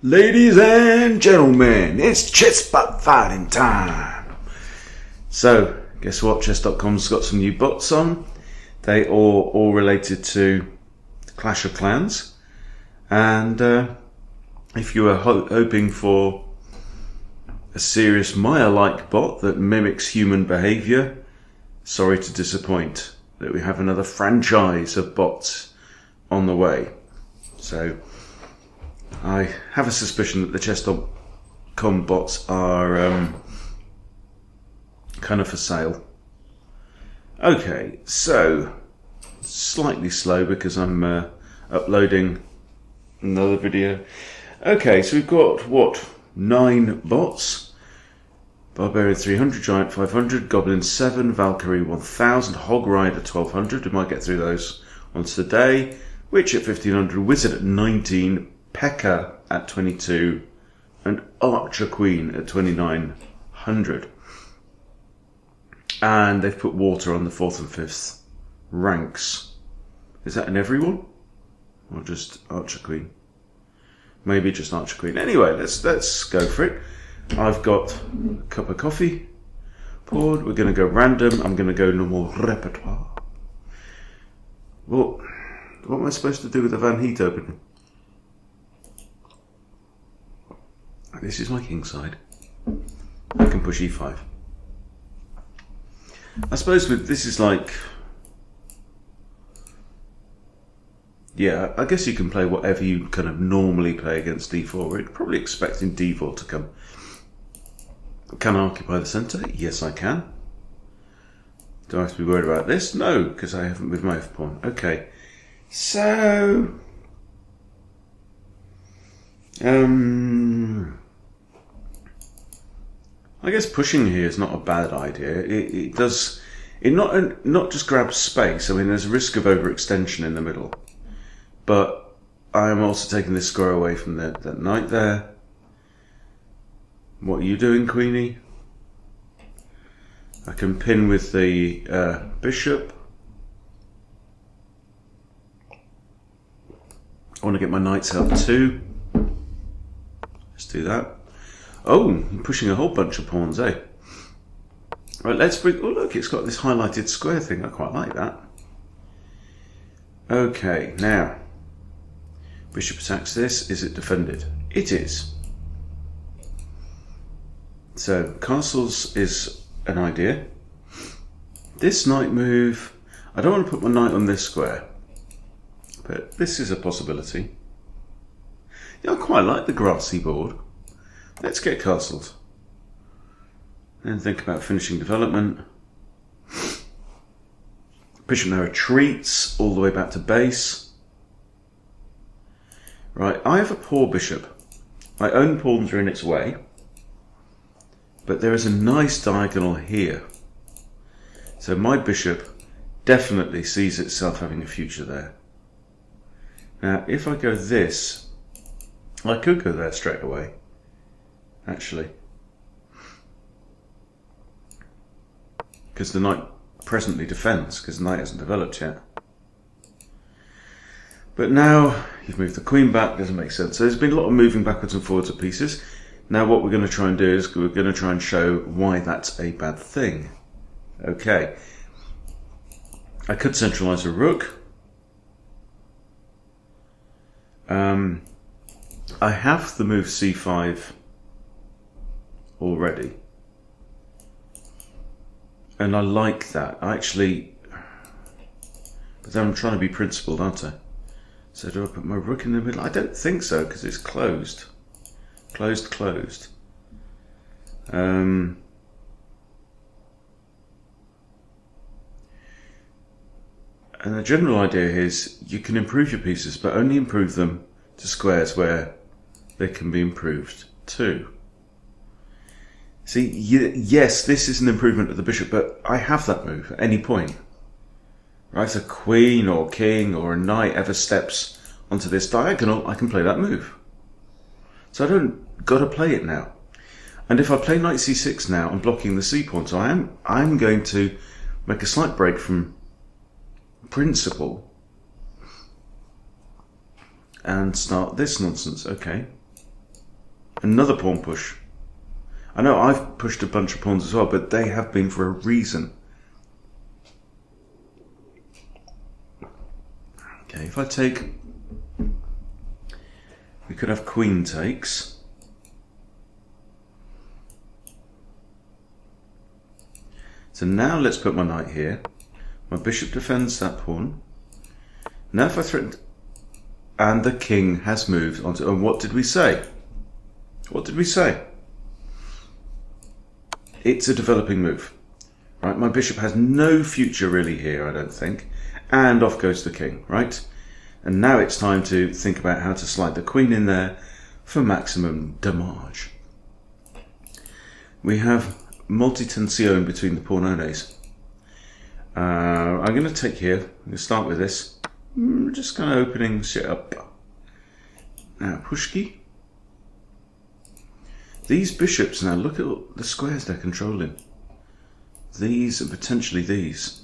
Ladies and gentlemen, it's chessbot fighting time. So, guess what? Chess.com's got some new bots on. They are all related to Clash of Clans. And if you are hoping for a serious Maya-like bot that mimics human behaviour, sorry to disappoint that we have another franchise of bots on the way. So, I have a suspicion that the chess.com bots are kind of for sale. Okay, so slightly slow because I'm uploading another video. Okay, so we've got what? 9 bots. Barbarian 300, Giant 500, Goblin 7, Valkyrie 1000, Hog Rider 1200. We might get through those ones today. Witch at 1500, Wizard at 19. P.E.K.K.A. at 22 and Archer Queen at 2900. And they've put water on the 4th and 5th ranks. Is that in every one? Or just Archer Queen? Maybe just Archer Queen. Anyway, let's go for it. I've got a cup of coffee poured. We're going to go random. I'm going to go normal repertoire. Well, what am I supposed to do with the Van Heat opening? This is my king side. I can push e5. I suppose this is like... Yeah, I guess you can play whatever you kind of normally play against d4. We're probably expecting d4 to come. Can I occupy the centre? Yes, I can. Do I have to be worried about this? No, because I haven't moved my f-pawn. Okay. So... I guess pushing here is not a bad idea. It not just grabs space. I mean, there's a risk of overextension in the middle, but I am also taking this square away from that knight there. What are you doing, Queenie? I can pin with the bishop. I want to get my knights out too. Let's do that. Oh, I'm pushing a whole bunch of pawns, eh? Right, let's bring... Oh, look, it's got this highlighted square thing. I quite like that. Okay, now. Bishop attacks this. Is it defended? It is. So, castles is an idea. This knight move... I don't want to put my knight on this square. But this is a possibility. Yeah, I quite like the grassy board. Let's get castled. And think about finishing development. Bishop now retreats all the way back to base. Right, I have a poor bishop. My own pawns are in its way. But there is a nice diagonal here. So my bishop definitely sees itself having a future there. Now, if I go this, I could go there straight away. Actually, because the knight presently defends, because the knight hasn't developed yet. But now you've moved the queen back, doesn't make sense. So there's been a lot of moving backwards and forwards of pieces. Now what we're going to try and do is we're going to try and show why that's a bad thing. Okay, I could centralise a rook. I have the move c5 already, and I like that. I actually, but then I'm trying to be principled, aren't I? So do I put my rook in the middle? I don't think so, because it's closed. Closed. And the general idea is you can improve your pieces, but only improve them to squares where they can be improved too. See, yes, this is an improvement of the bishop, but I have that move at any point. Right, if a queen or king or a knight ever steps onto this diagonal, I can play that move. So I don't got to play it now. And if I play knight c6 now, I'm blocking the c pawn. So I'm going to make a slight break from principle and start this nonsense. Okay. Another pawn push. I know I've pushed a bunch of pawns as well, but they have been for a reason. Okay, if I take... We could have queen takes. So now let's put my knight here. My bishop defends that pawn. Now if I threaten... And the king has moved onto... And what did we say? What did we say? It's a developing move. Right, my bishop has no future really here, I don't think. And off goes the king, right? And now it's time to think about how to slide the queen in there for maximum damage. We have multi-tension between the pawnones. I'm going to take here. I'm going to start with this. Just kind of opening shit up. Now, pushki. These bishops now, look at all the squares they're controlling. These and potentially these.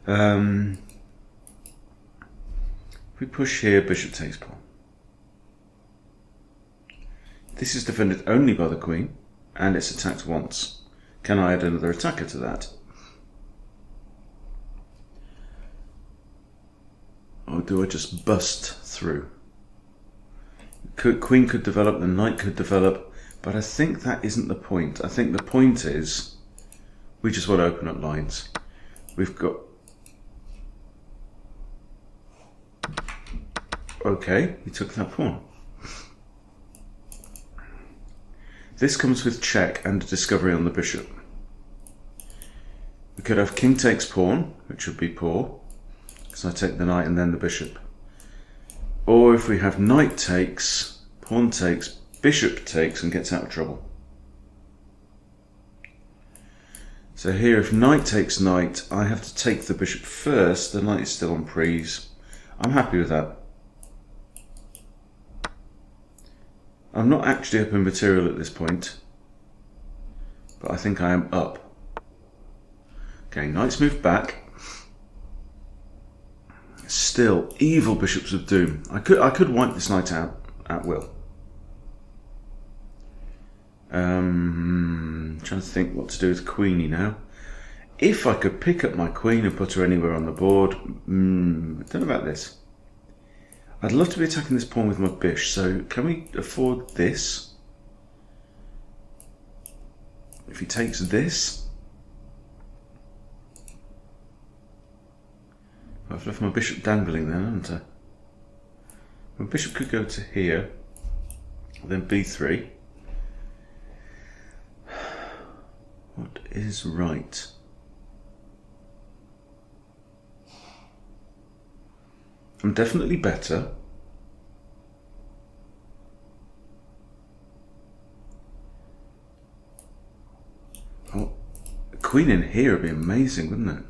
If we push here, bishop takes pawn. This is defended only by the queen, and it's attacked once. Can I add another attacker to that? Or do I just bust through? Queen could develop, the knight could develop, but I think that isn't the point. I think the point is we just want to open up lines. We've got... Okay, he took that pawn. This comes with check and a discovery on the bishop. We could have king takes pawn, which would be poor, because I take the knight and then the bishop. Or if we have knight takes, pawn takes, bishop takes and gets out of trouble. So here if knight takes knight, I have to take the bishop first, the knight is still on prise. I'm happy with that. I'm not actually up in material at this point, but I think I am up. Okay, knight's moved back. Still, evil bishops of doom. I could wipe this knight out at will. Trying to think what to do with queenie now. If I could pick up my queen and put her anywhere on the board, I don't know about this. I'd love to be attacking this pawn with my bish, so can we afford this? If he takes this, I've left my bishop dangling there, haven't I? My bishop could go to here, then b3. What is right? I'm definitely better. Oh, a queen in here would be amazing, wouldn't it?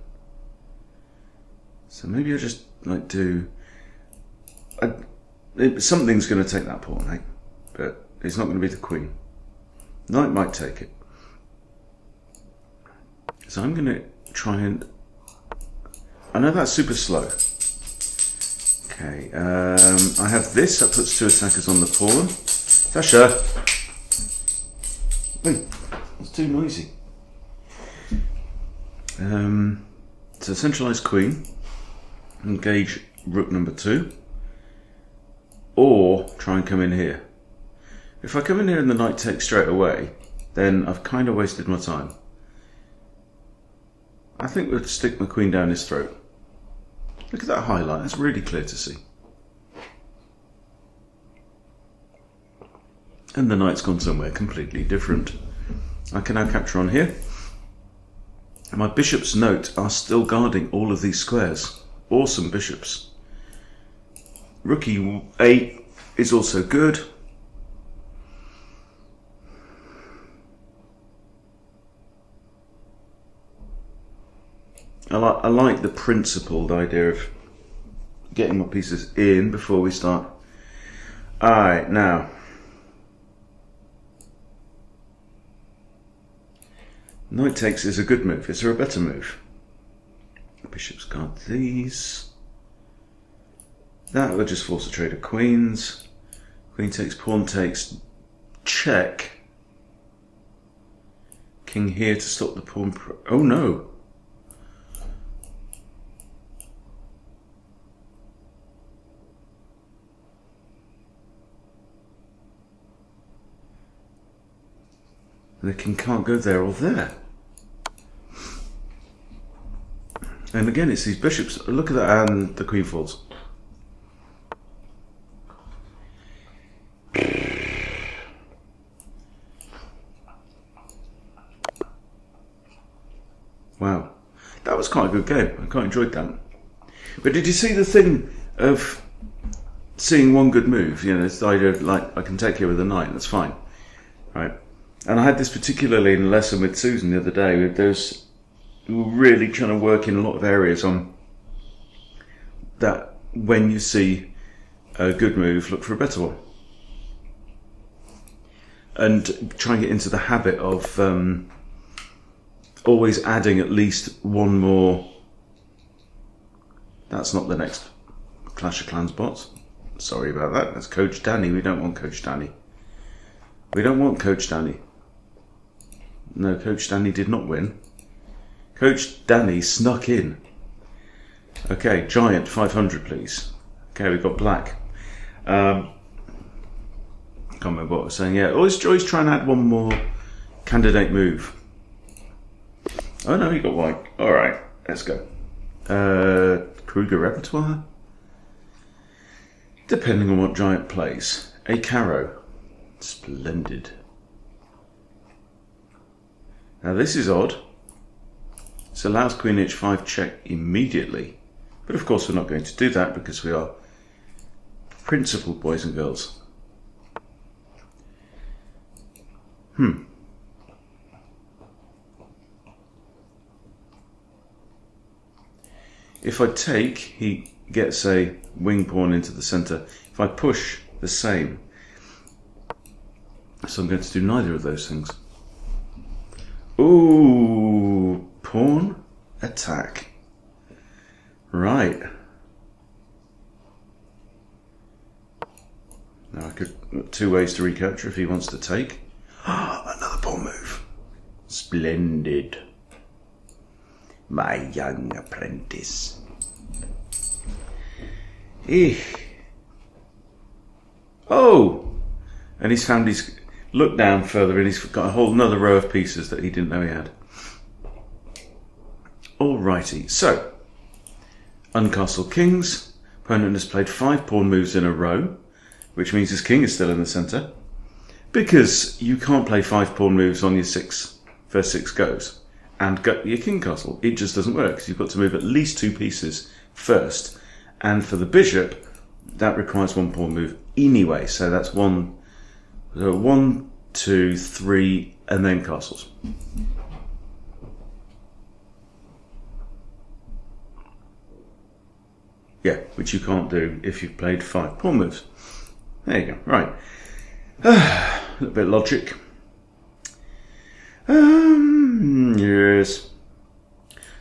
So maybe I just like do... something's going to take that pawn, eh? But it's not going to be the queen. Knight might take it. So I'm going to try and... I know that's super slow. Okay, I have this, that puts two attackers on the pawn. Tasha! Wait, that's too noisy. So centralised queen, engage rook number 2, or try and come in here. If I come in here and the knight takes straight away, then I've kind of wasted my time. I think we'll stick my queen down his throat. Look at that highlight, that's really clear to see. And the knight's gone somewhere completely different. I can now capture on here. And my bishop's note are still guarding all of these squares. Awesome bishops. Rook e8 is also good. I like the principled idea of getting my pieces in before we start. Alright, now. Knight takes is a good move. Is there a better move? Bishops guard these. That would just force a trade of queens. Queen takes, pawn takes, check. King here to stop the pawn. Oh no! The king can't go there or there. And again, it's these bishops. Look at that, and the queen falls. Wow, that was quite a good game. I quite enjoyed that. But did you see the thing of seeing one good move? You know, it's the idea of, like, I can take here with a knight, that's fine, right? And I had this particularly in a lesson with Susan the other day. With those, we were really trying to work in a lot of areas on that. When you see a good move, look for a better one, and try and get into the habit of always adding at least one more. That's not the next Clash of Clans bot. Sorry about that. That's Coach Danny. We don't want Coach Danny. We don't want Coach Danny. No, Coach Danny did not win. Coach Danny snuck in. Okay, giant 500, please. Okay, we've got black. Can't remember what I was saying. Yeah, always try and add one more candidate move. Oh no, you got white. All right, let's go. Kruger repertoire. Depending on what giant plays. A carrow. Splendid. Now this is odd. This allows Queen H5 check immediately. But of course we're not going to do that because we are principled boys and girls. If I take, he gets a wing pawn into the centre. If I push, the same. So I'm going to do neither of those things. Ooh, pawn attack. Right. Now I could, two ways to recapture if he wants to take. Another pawn move. Splendid. My young apprentice. Oh! And he's found his... Look down further and he's got a whole another row of pieces that he didn't know he had. Alrighty, so uncastled kings. Opponent has played 5 pawn moves in a row, which means his king is still in the centre. Because you can't play 5 pawn moves on your first 6 goes and get your king castle. It just doesn't work because you've got to move at least 2 pieces first. And for the bishop, that requires 1 pawn move anyway. So that's 1, 2, 3, and then castles. Yeah, which you can't do if you've played 5 pawn moves. There you go. Right. A little bit of logic. Yes.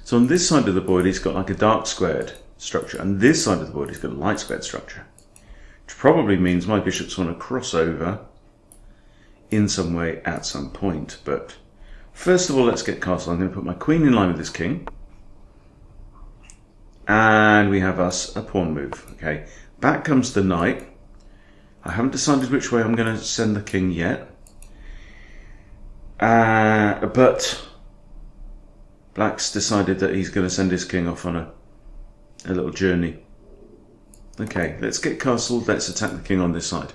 So on this side of the board, he's got like a dark squared structure, and this side of the board, he's got a light squared structure, which probably means my bishops want to cross over in some way at some point. But first of all, let's get castle. I'm going to put my queen in line with this king. And we have us a pawn move. Okay, back comes the knight. I haven't decided which way I'm going to send the king yet. But Black's decided that he's going to send his king off on a little journey. Okay, let's get castle. Let's attack the king on this side.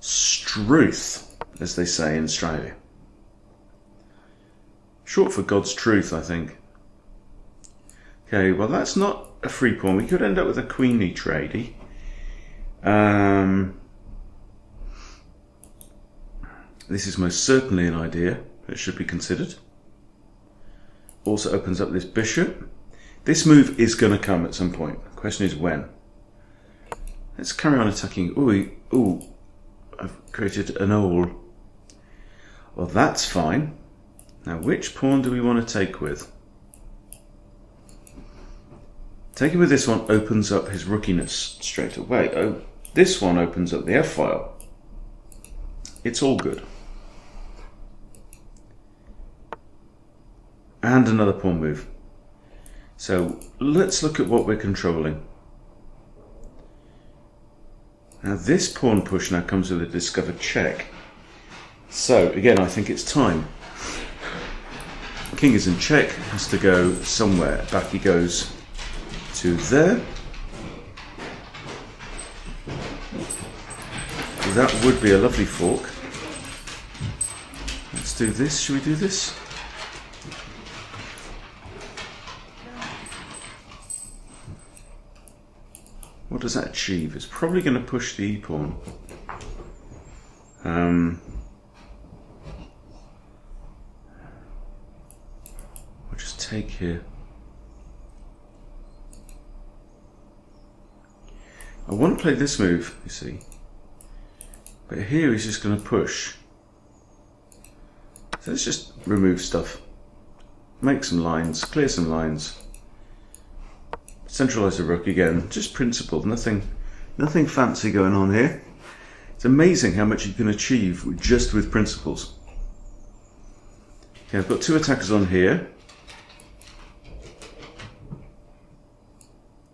Struth, as they say in Australia. Short for God's truth, I think. Okay, well that's not a free pawn. We could end up with a queeny tradey. This is most certainly an idea that should be considered. Also opens up this bishop. This move is going to come at some point. The question is when. Let's carry on attacking. Ooh, I've created an awl. Well, that's fine. Now, which pawn do we want to take with? Taking with this one opens up his rookiness straight away. Oh, this one opens up the F-file. It's all good. And another pawn move. So let's look at what we're controlling. Now this pawn push now comes with a discovered check. So again, I think it's time. King is in check, has to go somewhere. Back he goes to there. That would be a lovely fork. Let's do this. Should we do this? What does that achieve? It's probably going to push the e-pawn. I'll just take here. I want to play this move, you see. But here he's just going to push. So let's just remove stuff. Make some lines, clear some lines. Centralise the rook again, just principled, nothing fancy going on here. It's amazing how much you can achieve just with principles. Okay, I've got two attackers on here.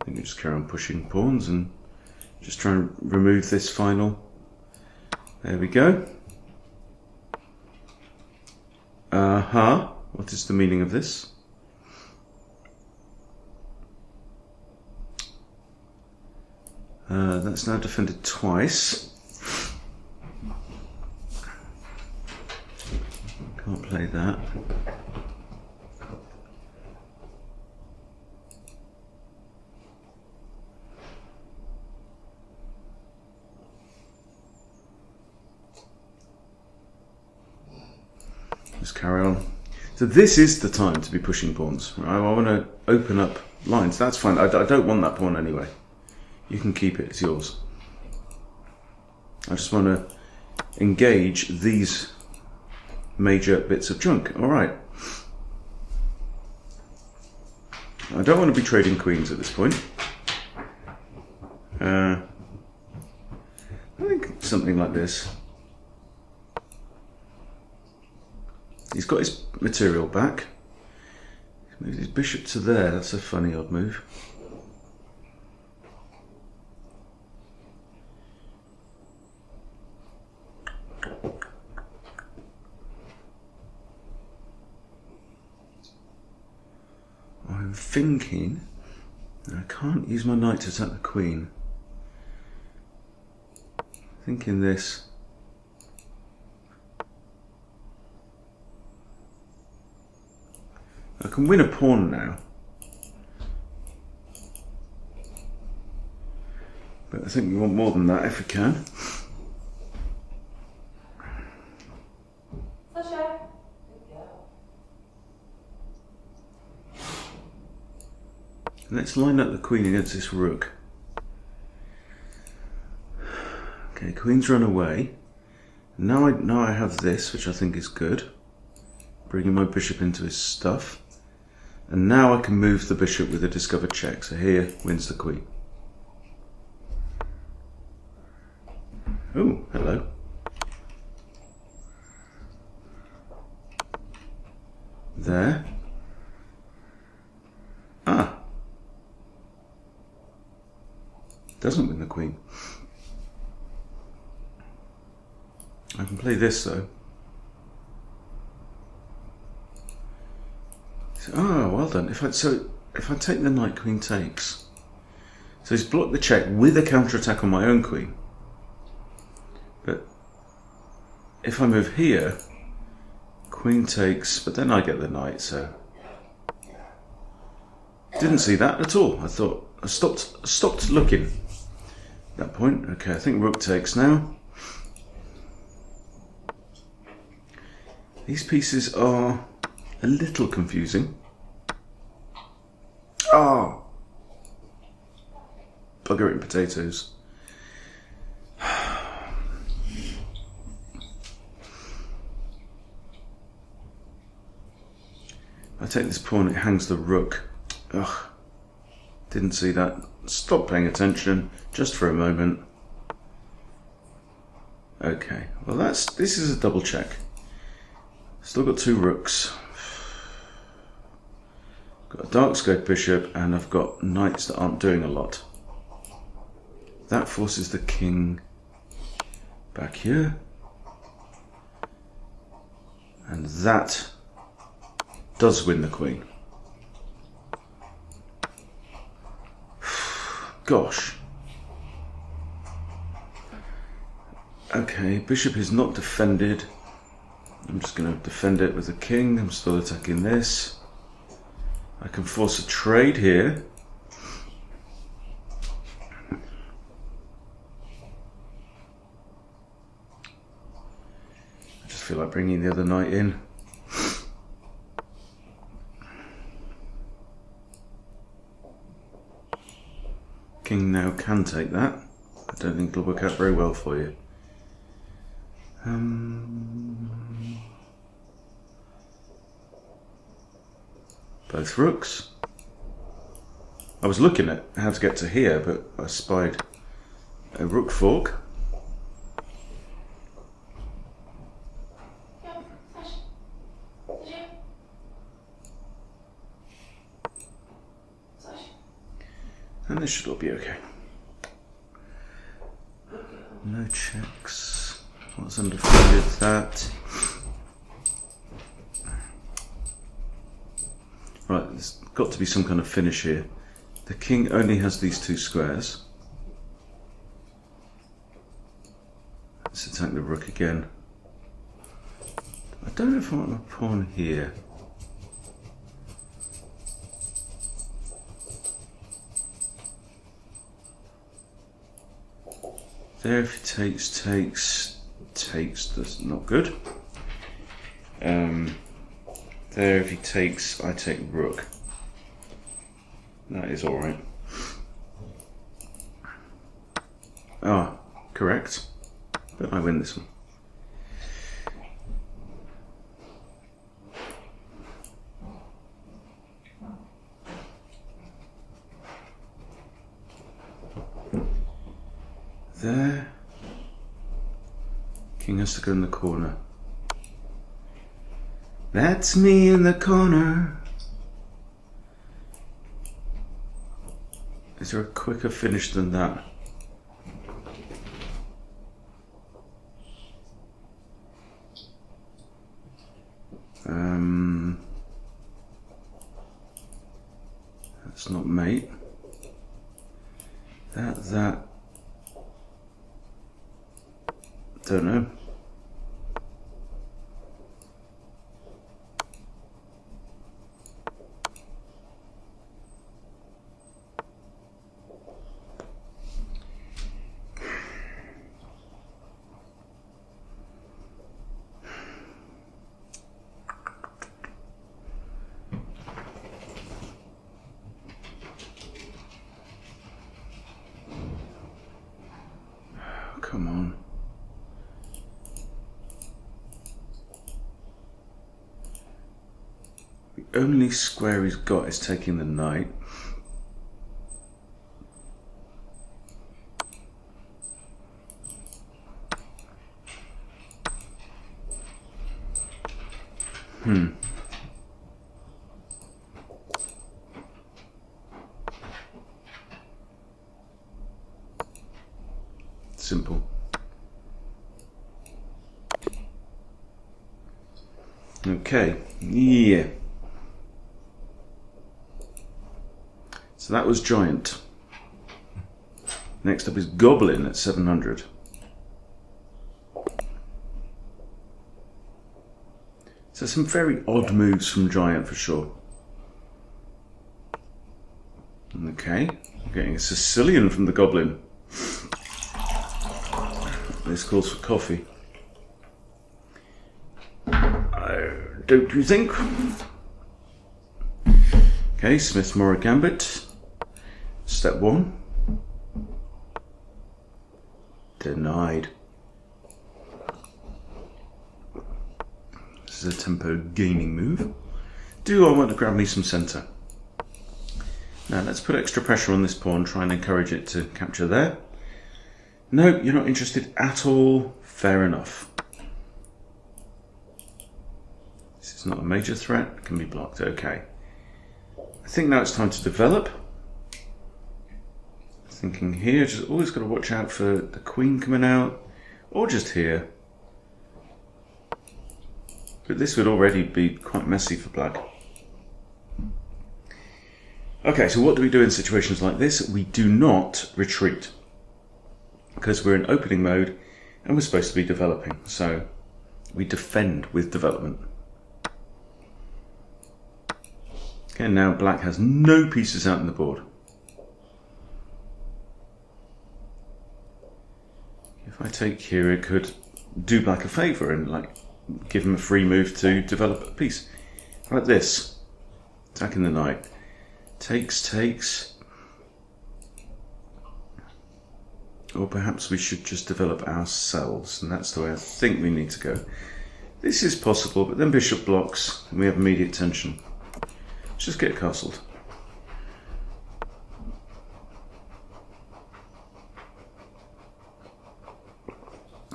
I think we just carry on pushing pawns and just try and remove this final. There we go. What is the meaning of this? That's now defended twice. Can't play that. Let's carry on. So this is the time to be pushing pawns. I want to open up lines. That's fine. I don't want that pawn anyway. You can keep it, it's yours. I just want to engage these major bits of junk. Alright. I don't want to be trading queens at this point. I think something like this. He's got his material back. He's moved his bishop to there. That's a funny odd move. I'm thinking I can't use my knight to attack the queen. Thinking this. I can win a pawn now. But I think we want more than that if we can. Let's line up the queen against this rook. Okay, queen's run away. Now I have this, which I think is good. Bringing my bishop into his stuff. And now I can move the bishop with a discovered check. So here wins the queen. Oh, hello. There. Ah. Doesn't win the queen. I can play this though. Oh, well done. If I take the knight, queen takes. So he's blocked the check with a counterattack on my own queen. But if I move here, queen takes, but then I get the knight, so didn't see that at all. I thought I stopped looking at that point. Okay, I think rook takes now. These pieces are a little confusing. Oh, bugger it, potatoes. I take this pawn, it hangs the rook. Ugh, Didn't see that. Stop paying attention just for a moment. Okay, well this is a double check. Still got 2 rooks. Got a Darkscope Bishop, and I've got knights that aren't doing a lot. That forces the king back here. And that does win the queen. Gosh. Okay, bishop is not defended. I'm just going to defend it with the king. I'm still attacking this. I can force a trade here. I just feel like bringing the other knight in. King now can take that. I don't think it'll work out very well for you. Both rooks. I was looking at how to get to here, but I spied a rook fork. And this should all be okay. No checks. What's undefended? That. Right, there's got to be some kind of finish here. The king only has these 2 squares. Let's attack the rook again. I don't know if I want a pawn here. There, if he takes, that's not good. There, if he takes, I take rook. That is alright. Ah, correct. But I win this one. There. King has to go in the corner. That's me in the corner. Is there a quicker finish than that? That's not mate. That. Don't know. Come on. The only square he's got is taking the knight. Simple. Okay, yeah. So that was Giant. Next up is Goblin at 700. So some very odd moves from Giant for sure. Okay, I'm getting a Sicilian from the Goblin. This calls for coffee. Don't you think? Okay, Smith Morra Gambit. Step 1. Denied. This is a tempo gaining move. Do I want to grab me some centre? Now let's put extra pressure on this pawn, try and encourage it to capture there. No, you're not interested at all. Fair enough. This is not a major threat, it can be blocked. Okay. I think now it's time to develop. Thinking here, just always got to watch out for the queen coming out, or just here. But this would already be quite messy for black. Okay, so what do we do in situations like this? We do not retreat, because we're in opening mode and we're supposed to be developing. So we defend with development. Okay, now black has no pieces out on the board. If I take here, it could do black a favour and like give him a free move to develop a piece. Like this. Attacking the knight. Takes. Or perhaps we should just develop ourselves, and that's the way I think we need to go. This is possible, but then bishop blocks and we have immediate tension. Let's just get castled.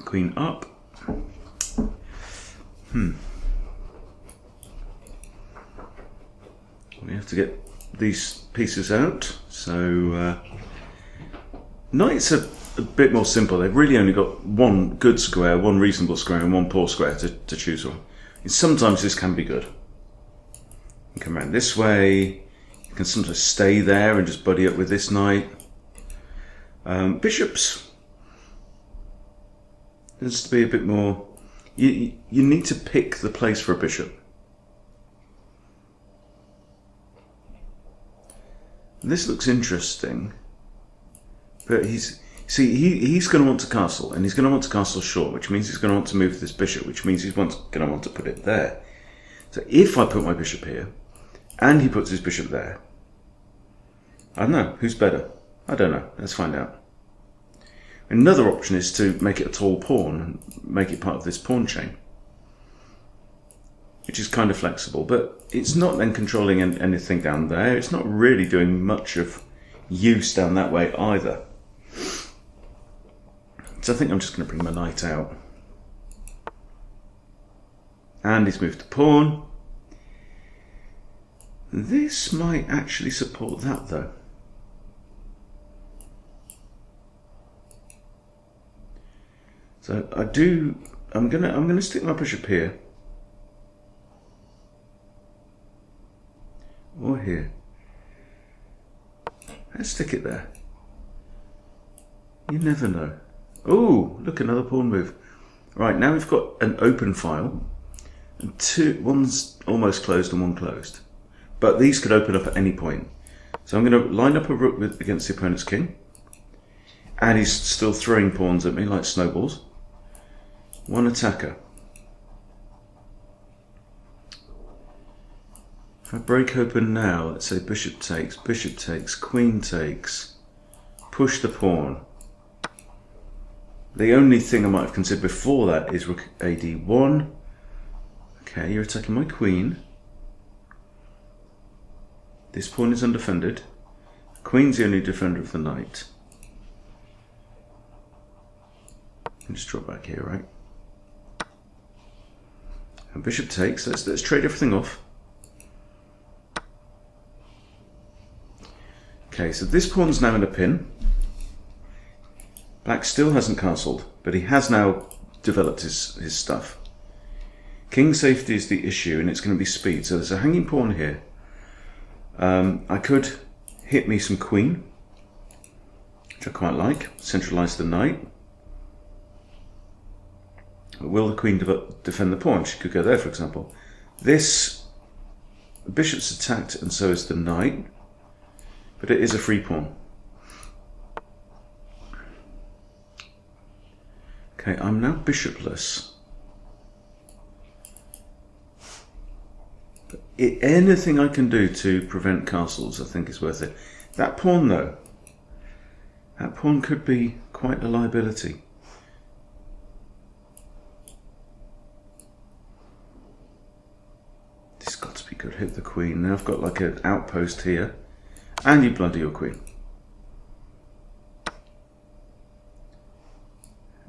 Queen up. We have to get these pieces out. So knights are a bit more simple. They've really only got one good square, one reasonable square, and one poor square to choose from. And sometimes this can be good. You come around this way. You can sometimes stay there and just buddy up with this knight. Bishops. There's to be a bit more. You need to pick the place for a bishop. This looks interesting, but he's going to want to castle, and he's going to want to castle short, which means he's going to want to move this bishop, which means he's going to want to put it there. So if I put my bishop here, and he puts his bishop there, I don't know, who's better? I don't know, let's find out. Another option is to make it a tall pawn, and make it part of this pawn chain, which is kind of flexible, but it's not then controlling anything down there. It's not really doing much of use down that way either. So I think I'm just going to bring my knight out. And he's moved the pawn. This might actually support that though. So I'm gonna stick my bishop here. Or here. Let's stick it there. You never know. Oh, look, another pawn move. Right, now we've got an open file. And one's almost closed and one closed. But these could open up at any point. So I'm going to line up a rook against the opponent's king. And he's still throwing pawns at me like snowballs. One attacker. If I break open now, let's say bishop takes, queen takes, push the pawn. The only thing I might have considered before that is rook ad1. Okay, you're attacking my queen. This pawn is undefended. Queen's the only defender of the knight. I can just drop back here, right? And bishop takes. Let's trade everything off. Okay, so this pawn's now in a pin. Black still hasn't castled, but he has now developed his stuff. King safety is the issue, and it's going to be speed. So there's a hanging pawn here. I could hit me some queen, which I quite like. Centralise the knight. But will the queen defend the pawn? She could go there, for example. The bishop's attacked, and so is the knight. But it is a free pawn. Okay, I'm now bishopless. But anything I can do to prevent castles, I think, is worth it. That pawn, though, that pawn could be quite a liability. This has got to be good. Hit the queen. Now I've got like an outpost here. And you blunder your queen.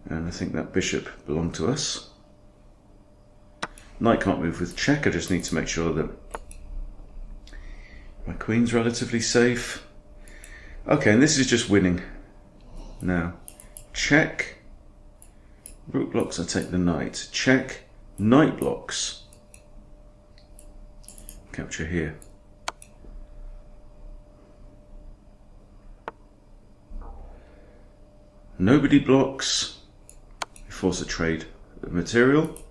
And I think that bishop belonged to us. Knight can't move with check. I just need to make sure that my queen's relatively safe. Okay, and this is just winning. Now, check. Rook blocks, I take the knight. Check. Knight blocks. Capture here. Nobody blocks. We force a trade of material.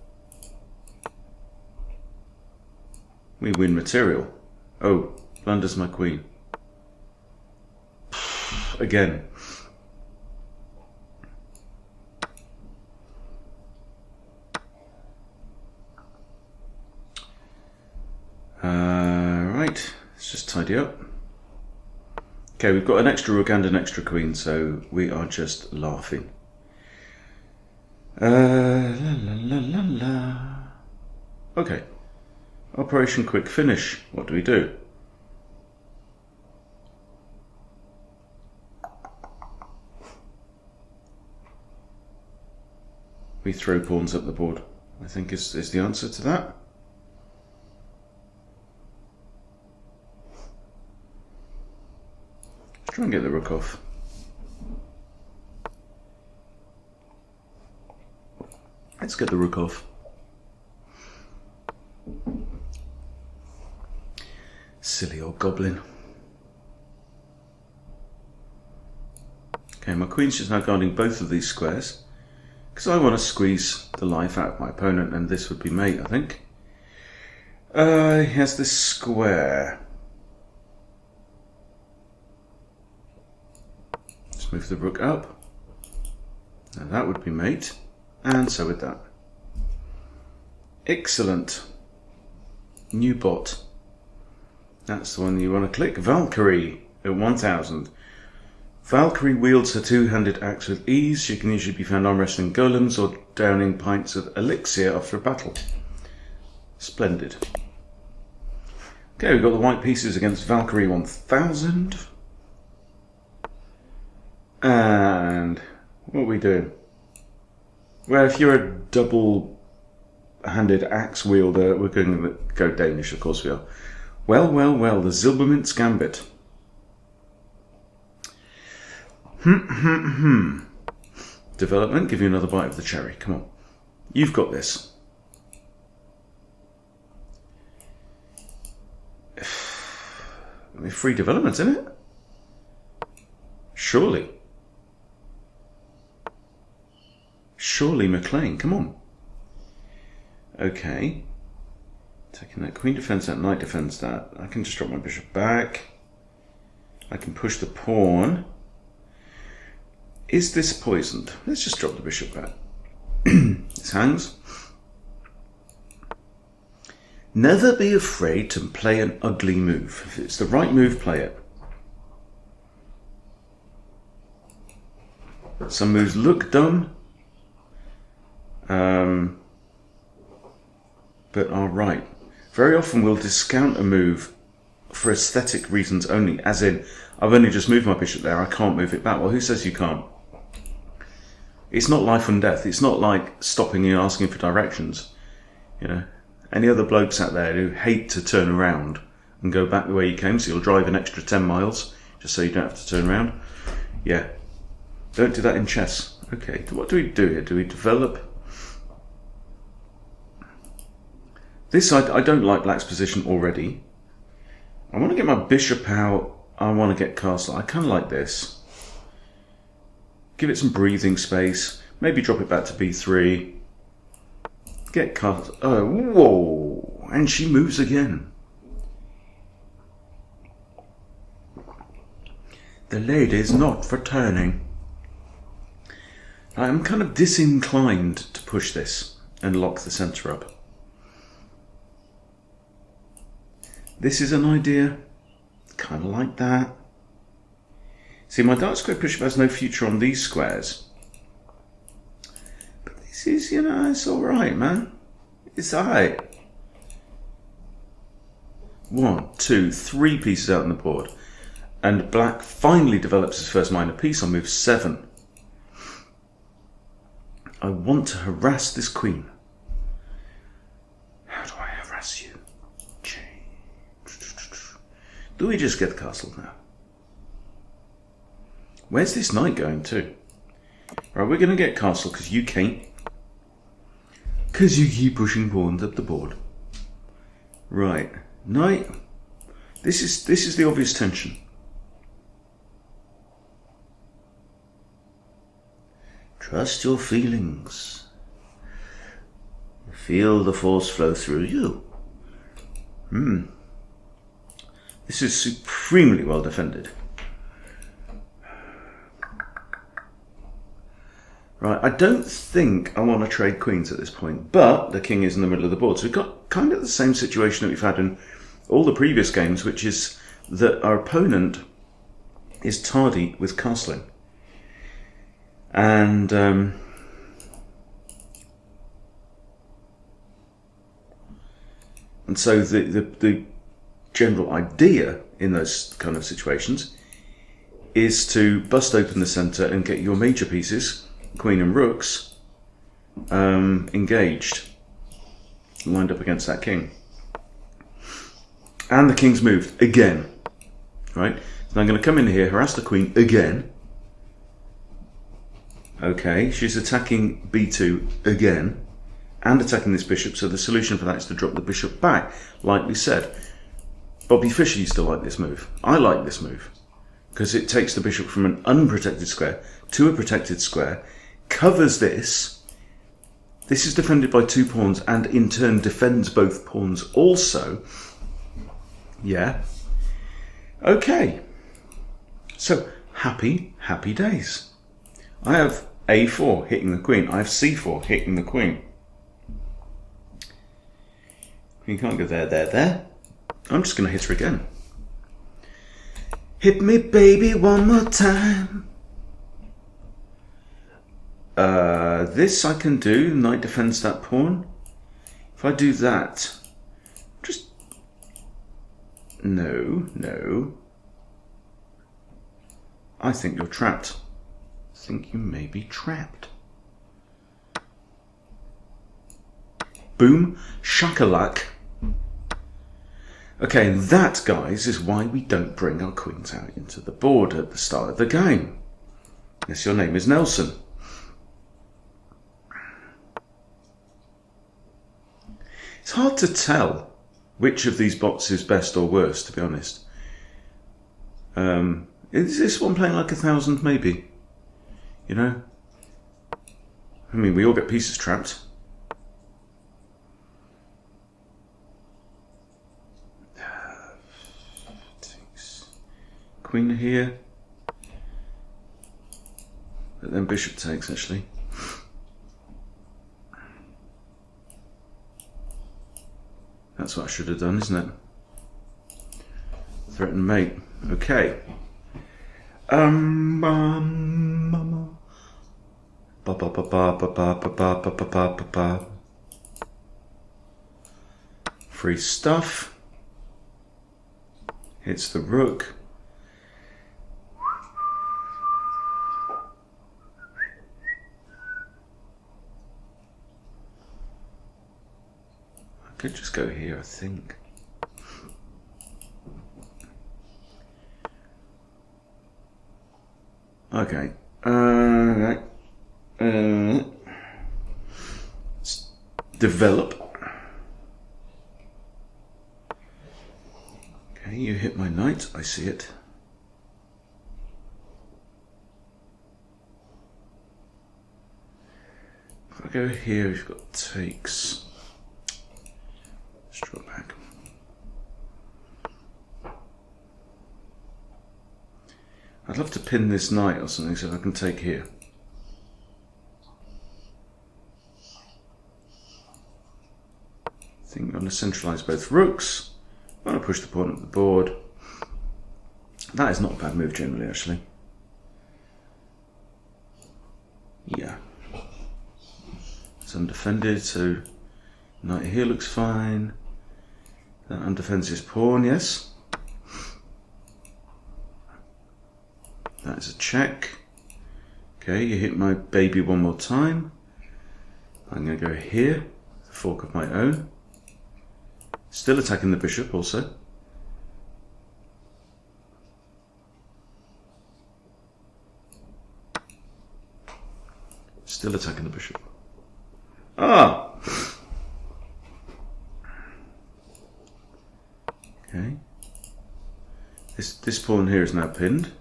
We win material. Oh, blunders my queen. Again. Right, let's just tidy up. Okay, we've got an extra rook and an extra queen, so we are just laughing. La la la la la. Okay. Operation Quick Finish. What do we do? We throw pawns up the board, I think is the answer to that. Let's try and get the rook off. Let's get the rook off. Silly old goblin. Okay, my queen's just now guarding both of these squares because I want to squeeze the life out of my opponent, and this would be mate, I think. He has this square. Let's move the rook up. Now that would be mate, and so would that. Excellent. New bot. That's the one you want to click. Valkyrie at 1000. Valkyrie wields her two-handed axe with ease. She can usually be found arm wrestling golems or downing pints of elixir after a battle. Splendid. Okay, we've got the white pieces against Valkyrie 1000. And what are we doing? Well, if you're a double-handed axe wielder, we're going to go Danish, of course we are. Well, well, well, the Zilbermint's Gambit. Development, give you another bite of the cherry. Come on. You've got this. I mean, free development, isn't it? Surely. Surely, McLean, come on. Okay. Taking that queen defends that, knight defends that. I can just drop my bishop back. I can push the pawn. Is this poisoned? Let's just drop the bishop back. This hangs. Never be afraid to play an ugly move. If it's the right move, play it. Some moves look dumb, but are right. Very often we'll discount a move for aesthetic reasons only, as in, I've only just moved my bishop there, I can't move it back. Well, who says you can't? It's not life and death. It's not like stopping and asking for directions. You know, any other blokes out there who hate to turn around and go back the way you came, so you'll drive an extra 10 miles just so you don't have to turn around? Yeah. Don't do that in chess. Okay, what do we do here? Do we develop? This, I don't like black's position already. I want to get my bishop out. I want to get castle. I kind of like this. Give it some breathing space. Maybe drop it back to b3. Get castle. Oh, whoa. And she moves again. The lady's not for turning. I'm kind of disinclined to push this and lock the centre up. This is an idea, kind of like that. See, my dark square bishop has no future on these squares. But this is, you know, it's alright, man. It's alright. 1, 2, 3 pieces out on the board. And black finally develops his first minor piece on move 7. I want to harass this queen. How do I harass you? Do we just get the castle now? Where's this knight going to? Right, we're going to get castle because you can't. Because you keep pushing pawns up the board. Right, knight. This is the obvious tension. Trust your feelings. Feel the force flow through you. This is supremely well defended. Right, I don't think I want to trade queens at this point, but the king is in the middle of the board. So we've got kind of the same situation that we've had in all the previous games, which is that our opponent is tardy with castling. And so the general idea in those kind of situations is to bust open the centre and get your major pieces, queen and rooks, engaged, lined up against that king. And the king's moved again, right? So I'm going to come in here, harass the queen again. Okay, she's attacking b2 again, and attacking this bishop, so the solution for that is to drop the bishop back, like we said. Bobby Fischer used to like this move. I like this move, because it takes the bishop from an unprotected square to a protected square, covers this. This is defended by 2 pawns, and in turn defends both pawns also. Yeah. Okay. So, happy days. I have a4 hitting the queen. I have c4 hitting the queen. Queen can't go there. I'm just going to hit her again. Hit me, baby, one more time. This I can do. Knight defends that pawn. If I do that, just... No. I think you're trapped. I think you may be trapped. Boom, shakalak. Okay, and that, guys, is why we don't bring our queens out into the board at the start of the game. Unless your name is Nelson. It's hard to tell which of these bots is best or worst, to be honest. Is this one playing like 1,000, maybe? You know? I mean, we all get pieces trapped. Queen here. But then bishop takes, actually. That's what I should have done, isn't it? Threaten mate. Okay. Free stuff. Hits the rook. I could just go here, I think. Okay. Right. Let's develop. Okay, you hit my knight. I see it. If I go here, we've got takes. Let's draw back. I'd love to pin this knight or something so I can take here. I think I'm going to centralise both rooks. I'm going to push the pawn up the board. That is not a bad move generally, actually. Yeah. It's undefended, so knight here looks fine. That undefends his pawn, yes. That's a check. Okay, you hit my baby one more time. I'm going to go here, the fork of my own. Still attacking the bishop also. Still attacking the bishop. Ah! Okay. This pawn here is now pinned.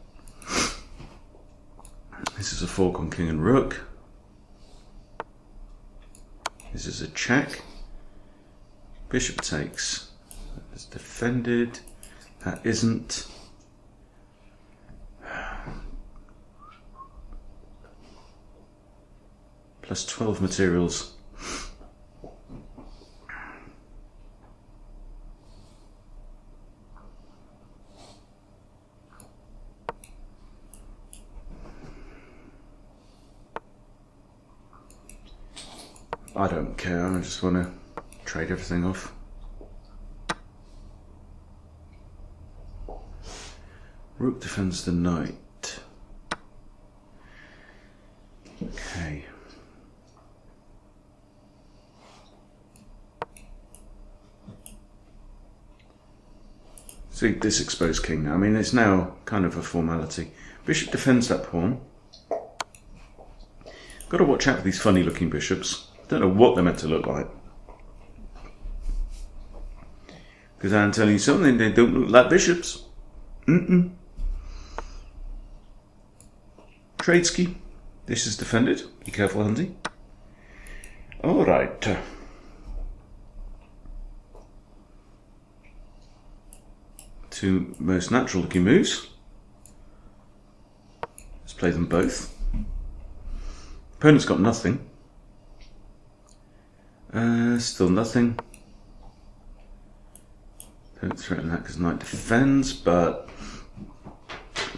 This is a fork on king and rook. This is a check. Bishop takes. That's defended. That isn't. Plus 12 materials. I don't care, I just want to trade everything off. Rook defends the knight. Okay. See, this exposed king now. I mean, it's now kind of a formality. Bishop defends that pawn. Got to watch out for these funny looking bishops. Don't know what they're meant to look like. Because I'm telling you something, they don't look like bishops. Tradeski. This is defended. Be careful, Hunty. Alright. Two most natural looking moves. Let's play them both. Opponent's got nothing. Still nothing. Don't threaten that because knight defends, but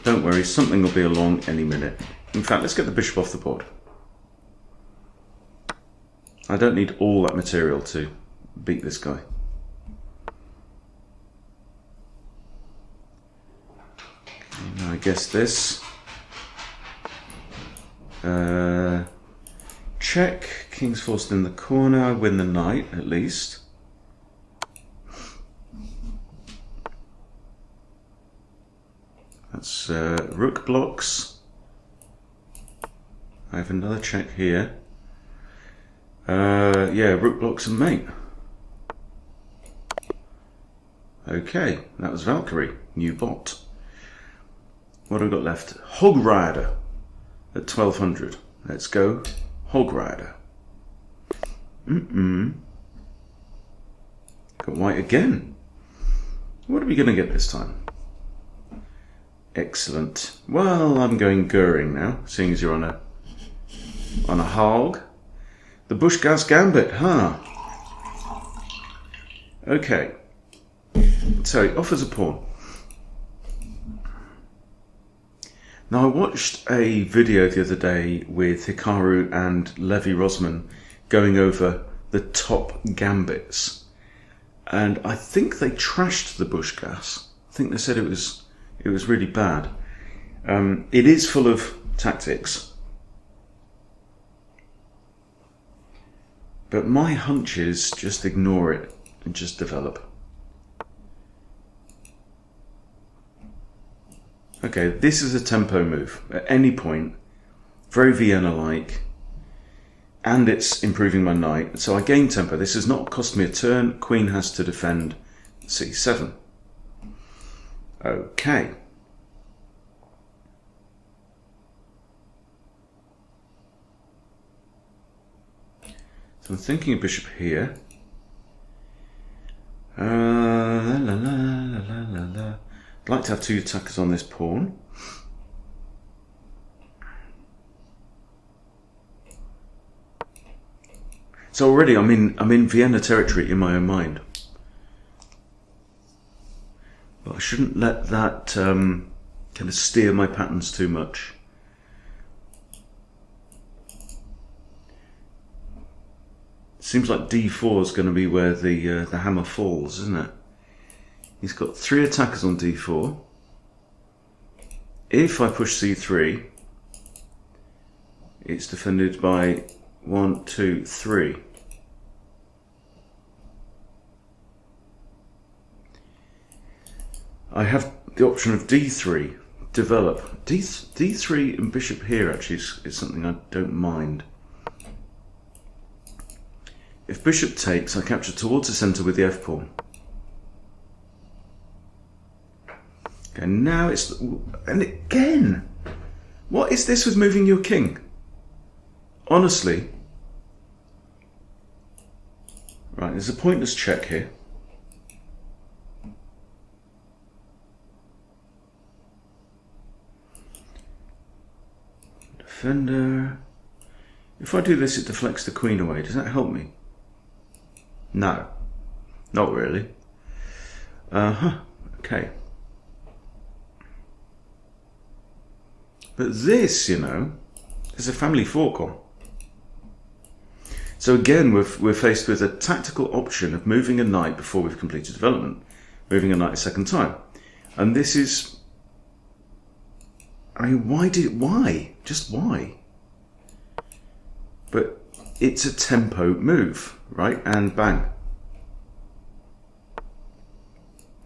don't worry, something will be along any minute. In fact, let's get the bishop off the board. I don't need all that material to beat this guy. Okay, now I guess this. Check. King's forced in the corner. I win the knight, at least. That's rook blocks. I have another check here. Yeah, rook blocks and mate. Okay, that was Valkyrie, new bot. What have we got left? Hog Rider at 1200. Let's go, Hog Rider. Got white again. What are we going to get this time? Excellent. Well, I'm going Goering now, seeing as you're on a hog. The Bushgas Gambit, huh? Okay. So he offers a pawn. Now I watched a video the other day with Hikaru and Levi Rosman going over the top gambits, and I think they trashed the Bushgas. I think they said it was really bad. It is full of tactics, but my hunch is just ignore it and just develop. Okay, this is a tempo move at any point, very Vienna-like, and it's improving my knight, so I gain tempo. This has not cost me a turn. Queen has to defend c7. Okay. So I'm thinking of bishop here. I'd like to have two attackers on this pawn. So already I'm in Vienna territory in my own mind. But I shouldn't let that kind of steer my patterns too much. Seems like d4 is going to be where the hammer falls, isn't it? He's got three attackers on d4. if I push c3, it's defended by 1, 2, 3. I have the option of d3, develop. D3 and bishop here actually is something I don't mind. If bishop takes, I capture towards the centre with the f-pawn. Okay, now it's... And again! What is this with moving your king? Honestly. Right, there's a pointless check here. Defender. If I do this, it deflects the queen away. Does that help me? No. Not really. Okay. But this, you know, is a family fork on. So again, we're faced with a tactical option of moving a knight before we've completed development. Moving a knight a second time. And this is... I mean, why? Just why? But it's a tempo move, right? And bang.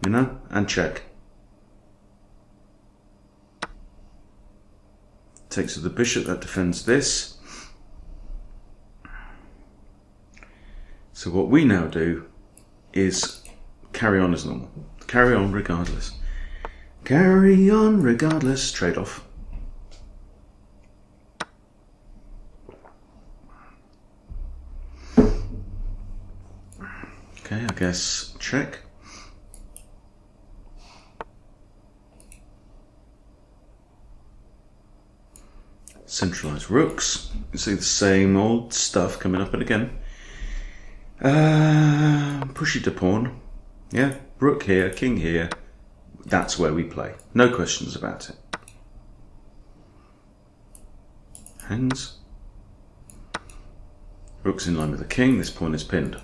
You know? And check. Takes with the bishop, that defends this. So what we now do is carry on as normal. Carry on regardless. Carry on regardless. Trade-off. Okay, I guess check. Centralised rooks. You see the same old stuff coming up and again. Push it to pawn. Yeah, rook here, king here. That's where we play. No questions about it. Hands. Rook's in line with the king. This pawn is pinned.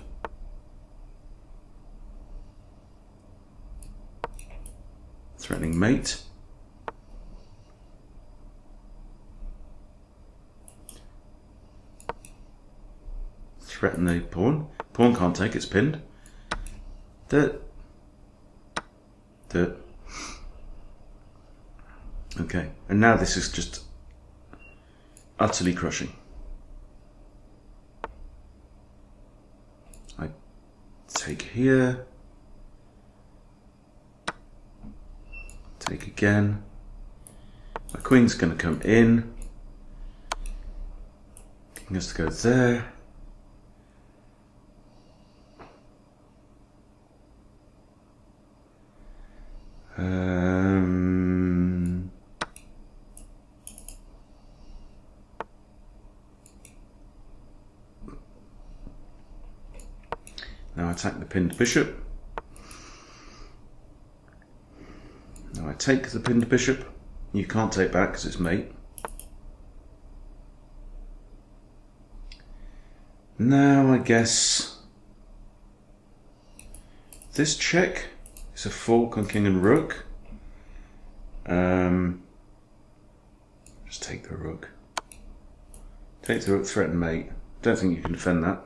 Threatening mate. Threaten the pawn. Pawn can't take, it's pinned. Dirt. Okay, and now this is just utterly crushing. I take here. Take again. My queen's going to come in. King has to go there. Now attack the pinned bishop. Now I take the pinned bishop. You can't take back because it's mate. Now I guess this check is a fork on king and rook. Just take the rook. Take the rook, threaten mate. Don't think you can defend that.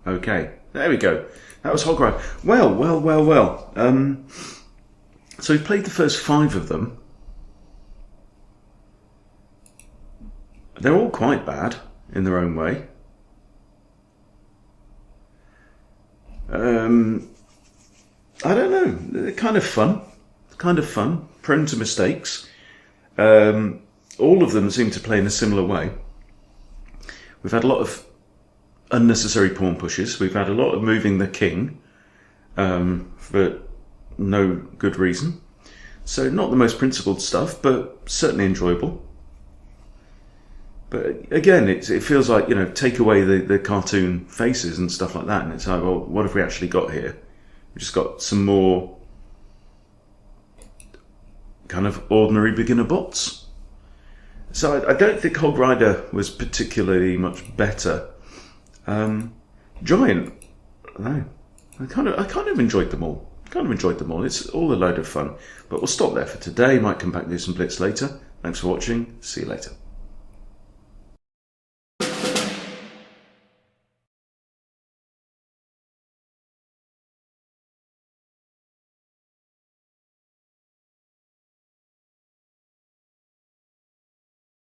Okay, there we go. That was Hog Rider. Well. So we've played the first 5 of them. They're all quite bad in their own way. I don't know. They're kind of fun. Prone to mistakes. All of them seem to play in a similar way. We've had a lot of unnecessary pawn pushes. We've had a lot of moving the king for no good reason. So not the most principled stuff, but certainly enjoyable. But again, it feels like, you know, take away the cartoon faces and stuff like that, and it's like, well, what have we actually got here? We've just got some more kind of ordinary beginner bots. So I don't think Hog Rider was particularly much better. Giant, I don't know. I kind of enjoyed them all. kind of enjoyed them all. It's all a load of fun. But we'll stop there for today. Might come back and do some blitz later. Thanks for watching. See you later.